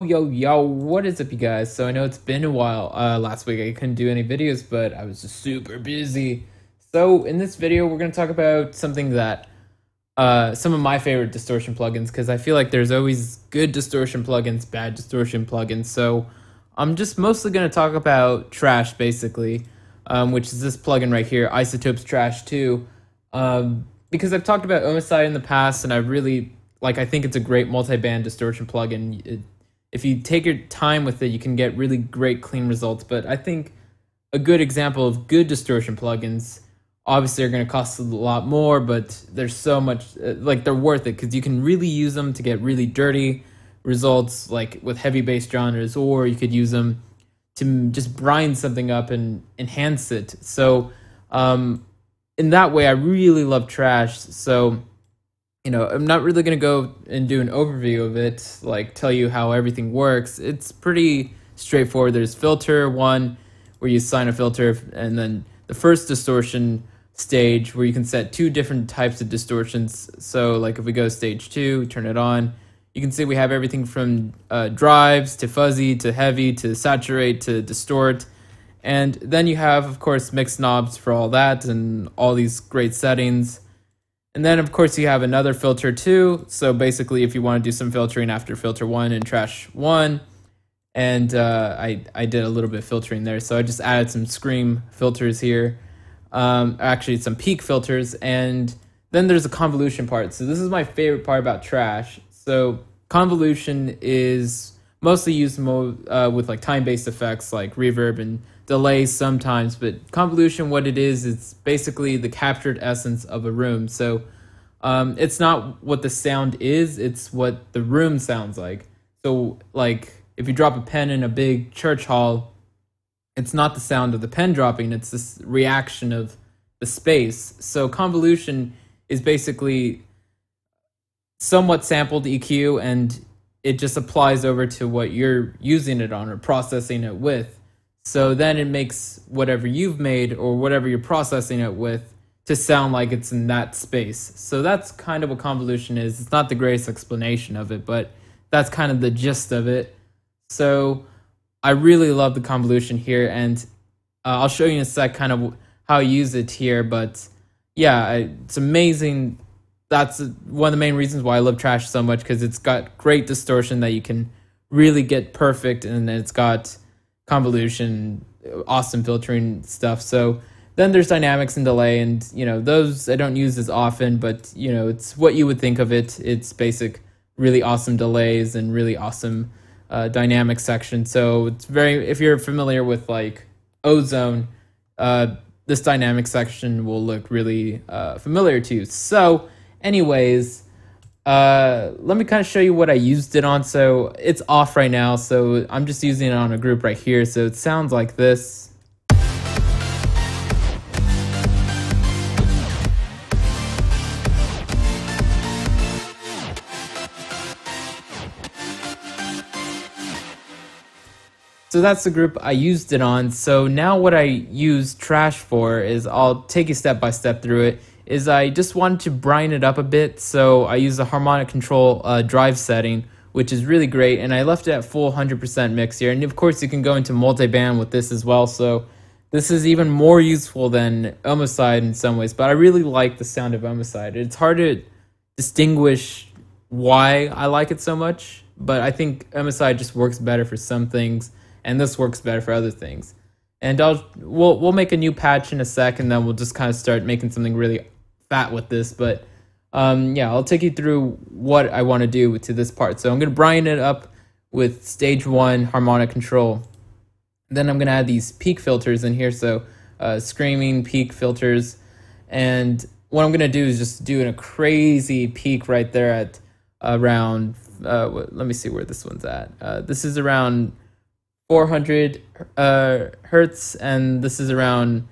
Yo, what is up, you guys? So I know it's been a while. Last week I couldn't do any videos, but I was just super busy. So in this video, we're gonna talk about something that some of my favorite distortion plugins, because I feel like there's always good distortion plugins, bad distortion plugins. So I'm just mostly gonna talk about Trash, basically, which is this plugin right here, Izotope's Trash 2. Because I've talked about Homicide in the past, and I really I think it's a great multi-band distortion plugin. If you take your time with it, you can get really great clean results. But I think a good example of good distortion plugins obviously are going to cost a lot more, but there's so much, they're worth it because you can really use them to get really dirty results, like with heavy bass genres, or you could use them to just brine something up and enhance it. So in that way, I really love Trash. So I'm not really going to go and do an overview of it, like tell you how everything works. It's pretty straightforward. There's filter 1, where you assign a filter, and then the first distortion stage, where you can set 2 different types of distortions. So like if we go stage 2, turn it on, you can see we have everything from drives to fuzzy to heavy to saturate to distort. And then you have, of course, mix knobs for all that and all these great settings. And then, of course, you have another filter 2. So basically, if you want to do some filtering after filter 1 and Trash 1, and I did a little bit of filtering there. So I just added some scream filters here, actually some peak filters, and then there's a convolution part. So this is my favorite part about Trash. So convolution is mostly used with like time-based effects like reverb and delays sometimes, but convolution, what it is, it's basically the captured essence of a room. So it's not what the sound is, it's what the room sounds like. So like if you drop a pen in a big church hall, it's not the sound of the pen dropping, it's this reaction of the space. So convolution is basically somewhat sampled EQ, and it just applies over to what you're using it on or processing it with. So then it makes whatever you've made or whatever you're processing it with to sound like it's in that space. So that's kind of what convolution is. It's not the greatest explanation of it, but that's kind of the gist of it. So I really love the convolution here, and I'll show you in a sec kind of how I use it here. But yeah, it's amazing. That's one of the main reasons why I love Trash so much, because it's got great distortion that you can really get perfect, and it's got convolution, awesome filtering stuff. So then there's dynamics and delay, and those I don't use as often, but it's what you would think of it. It's basic, really awesome delays and really awesome dynamic section. So it's if you're familiar with like Ozone, this dynamic section will look really familiar to you. So anyways, let me kind of show you what I used it on. So it's off right now, so I'm just using it on a group right here. So it sounds like this. So that's the group I used it on. So now what I use Trash for is, I'll take you step by step through it, is I just wanted to brine it up a bit. So I use the harmonic control drive setting, which is really great. And I left it at full 100% mix here. And of course you can go into multi-band with this as well. So this is even more useful than Homicide in some ways. But I really like the sound of Homicide. It's hard to distinguish why I like it so much, but I think Homicide just works better for some things, and this works better for other things. And we'll make a new patch in a sec, and then we'll just kind of start making something really fat with this. But yeah, I'll take you through what I want to do to this part. So I'm going to brine it up with stage 1 harmonic control. Then I'm going to add these peak filters in here. So screaming peak filters. And what I'm going to do is just do a crazy peak right there at around, let me see where this one's at. This is around 400 hertz, and this is around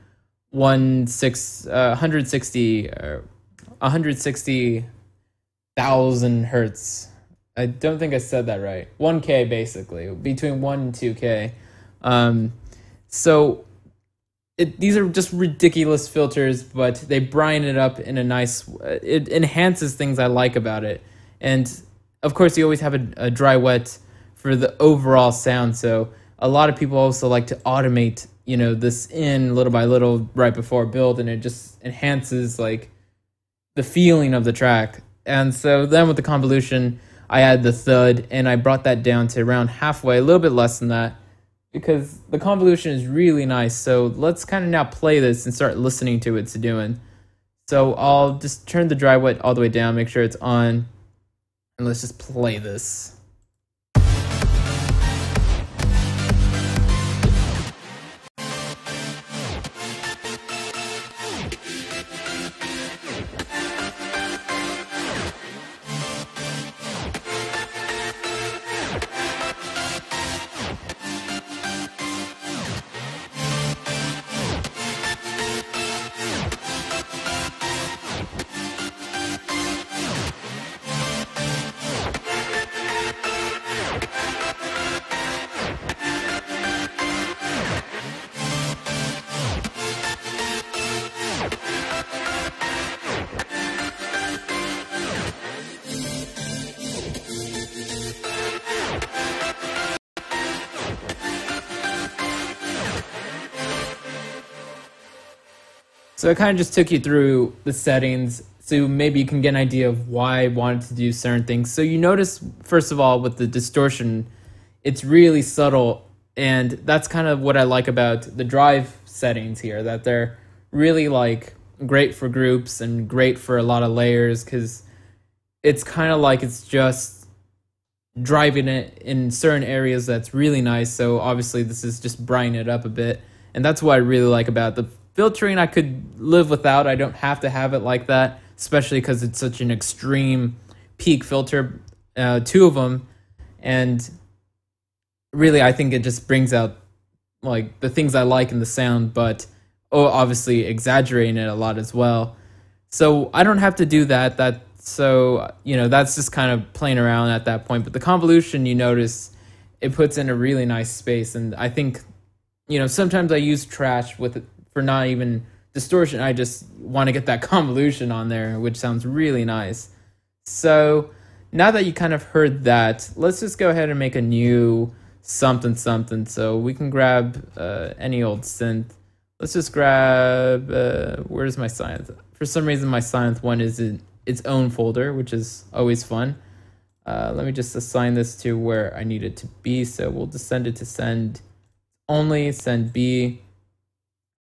160,000 hertz. I don't think I said that right. 1K basically, between 1 and 2K. So these are just ridiculous filters, but they brine it up in a nice, it enhances things I like about it. And of course you always have a dry wet for the overall sound. So a lot of people also like to automate, this in little by little right before build, and it just enhances like the feeling of the track. And so then with the convolution, I added the thud, and I brought that down to around halfway, a little bit less than that, because the convolution is really nice. So let's kind of now play this and start listening to what it's doing. So I'll just turn the dry wet all the way down, make sure it's on, and let's just play this. So I kind of just took you through the settings, so maybe you can get an idea of why I wanted to do certain things. So you notice, first of all, with the distortion, it's really subtle, and that's kind of what I like about the drive settings here, that they're really like great for groups and great for a lot of layers, because it's kind of like it's just driving it in certain areas that's really nice. So obviously this is just brightening it up a bit, and that's what I really like about the filtering. I could live without. I don't have to have it like that, especially because it's such an extreme peak filter, two of them, and really I think it just brings out like the things I like in the sound, but obviously exaggerating it a lot as well. So I don't have to do that. So that's just kind of playing around at that point. But the convolution, you notice it puts in a really nice space, and I think sometimes I use trash with it for not even distortion. I just want to get that convolution on there, which sounds really nice. So now that you kind of heard that, let's just go ahead and make a new something. So we can grab any old synth. Let's just grab, where's my Synth? For some reason, my Synth one is in its own folder, which is always fun. Let me just assign this to where I need it to be. So we'll just send it to send only, send B.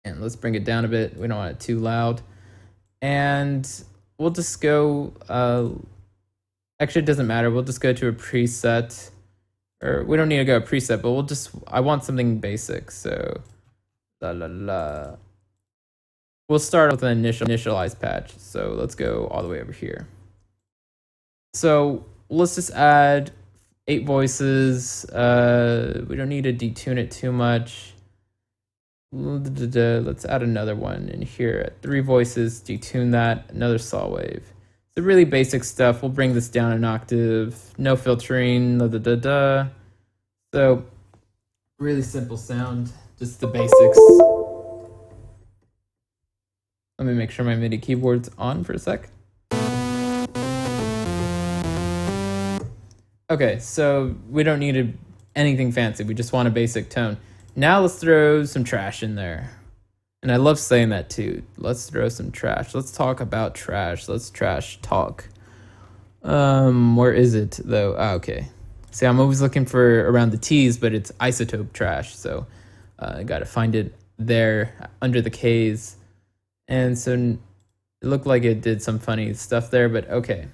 And let's bring it down a bit. We don't want it too loud. And we'll just go, actually it doesn't matter. We'll just go to a preset, or we don't need to go a preset, but I want something basic. So, we'll start with an initialize patch. So let's go all the way over here. So let's just add 8 voices. We don't need to detune it too much. Let's add another one in here at 3 voices, detune that, another saw wave. So really basic stuff. We'll bring this down an octave, no filtering, So really simple sound, just the basics. Let me make sure my MIDI keyboard's on for a sec. Okay, so we don't need anything fancy. We just want a basic tone. Now let's throw some trash in there. And I love saying that too. Let's throw some trash. Let's talk about trash. Let's trash talk. Where is it though? Oh, okay. See, I'm always looking for around the T's, but it's Izotope trash. So I gotta find it there under the K's. And so it looked like it did some funny stuff there, but okay.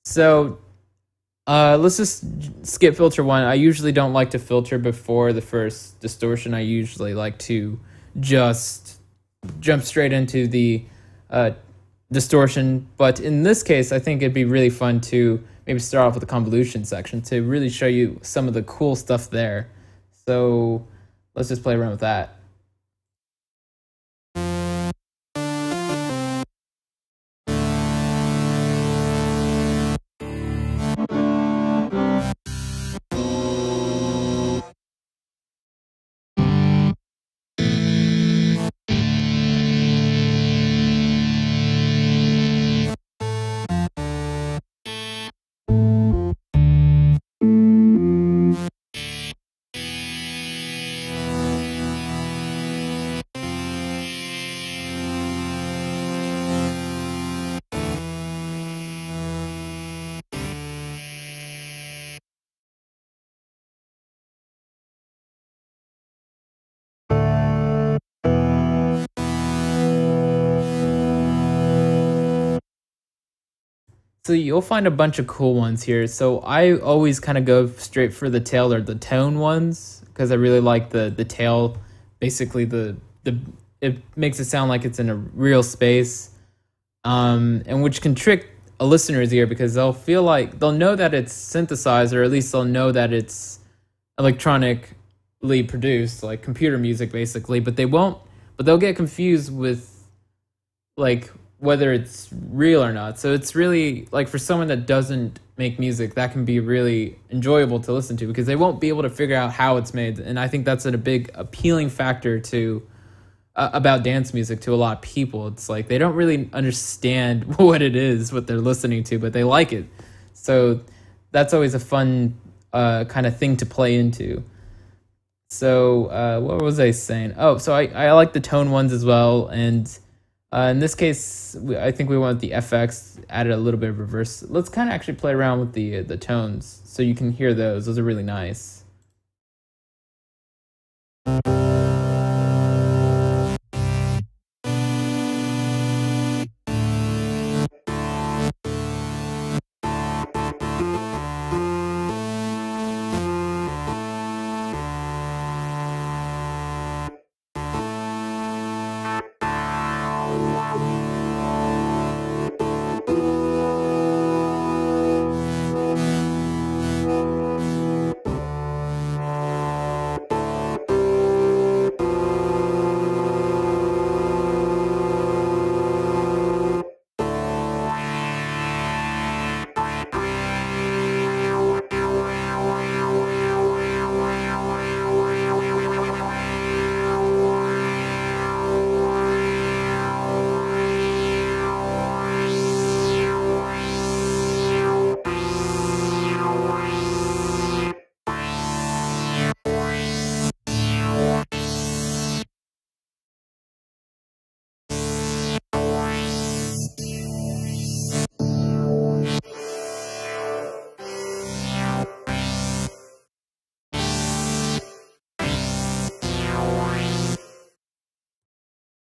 So let's just skip filter 1. I usually don't like to filter before the first distortion. I usually like to just jump straight into the distortion. But in this case, I think it'd be really fun to maybe start off with the convolution section to really show you some of the cool stuff there. So let's just play around with that. So you'll find a bunch of cool ones here. So I always kind of go straight for the tail or the tone ones because I really like the tail. Basically, the it makes it sound like it's in a real space, and which can trick a listener's ear because they'll know that it's synthesized, or at least they'll know that it's electronically produced, like computer music, basically. But they'll get confused with like whether it's real or not. So it's really like for someone that doesn't make music, that can be really enjoyable to listen to because they won't be able to figure out how it's made. And I think that's a big appealing factor to about dance music to a lot of people. It's like they don't really understand what they're listening to, but they like it. So that's always a fun kind of thing to play into. So what was I saying? Oh, so I like the tone ones as well. And in this case, I think we want the FX, added a little bit of reverse. Let's kind of actually play around with the tones so you can hear those. Those are really nice.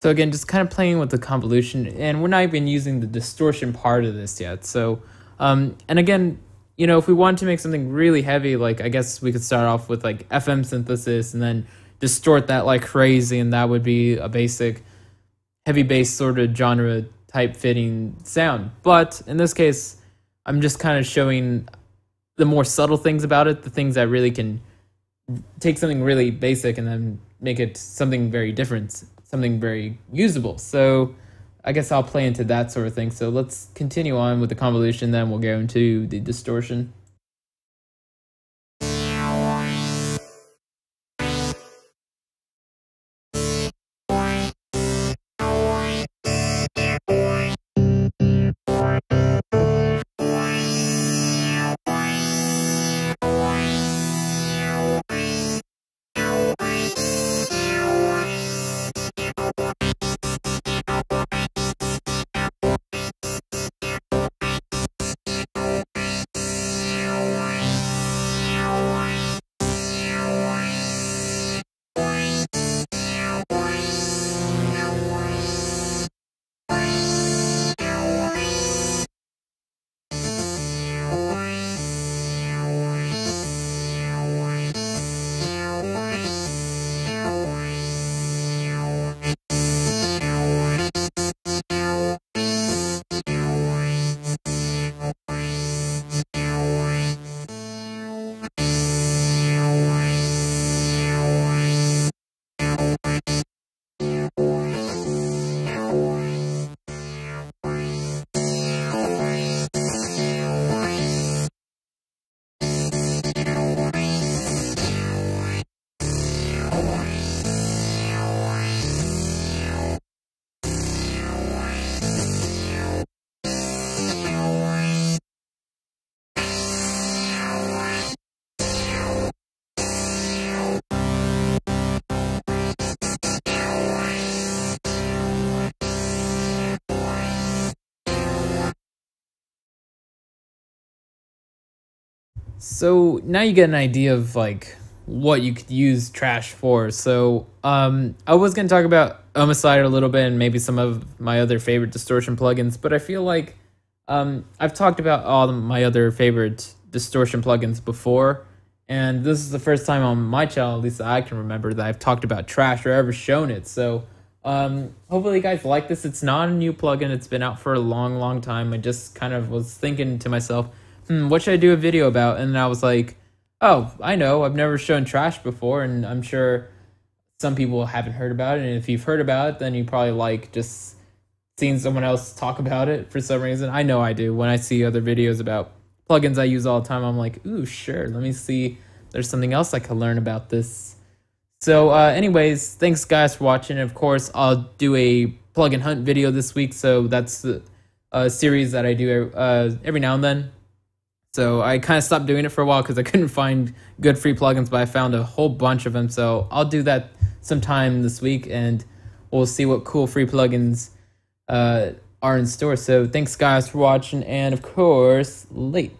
So again, just kind of playing with the convolution, and we're not even using the distortion part of this yet. So, and again, if we want to make something really heavy, like I guess we could start off with like FM synthesis and then distort that like crazy, and that would be a basic heavy bass sort of genre type fitting sound. But in this case, I'm just kind of showing the more subtle things about it, the things that really can take something really basic and then make it something very different, something very usable. So I guess I'll play into that sort of thing. So let's continue on with the convolution, then we'll go into the distortion. So now you get an idea of like what you could use trash for. So I was gonna talk about Homicide a little bit and maybe some of my other favorite distortion plugins, but I feel like I've talked about all my other favorite distortion plugins before, and this is the first time on my channel, at least I can remember, that I've talked about trash or ever shown it. So hopefully you guys like this. It's not a new plugin. It's been out for a long time. I just kind of was thinking to myself, what should I do a video about? And I was like, oh, I know, I've never shown trash before, and I'm sure some people haven't heard about it. And if you've heard about it, then you probably like just seeing someone else talk about it for some reason. I know I do. When I see other videos about plugins I use all the time, I'm like, ooh, sure, let me see. There's something else I could learn about this. So anyways, thanks guys for watching. Of course, I'll do a plugin hunt video this week. So that's a series that I do every now and then. So I kind of stopped doing it for a while because I couldn't find good free plugins, but I found a whole bunch of them. So I'll do that sometime this week, and we'll see what cool free plugins are in store. So thanks guys for watching, and of course, late.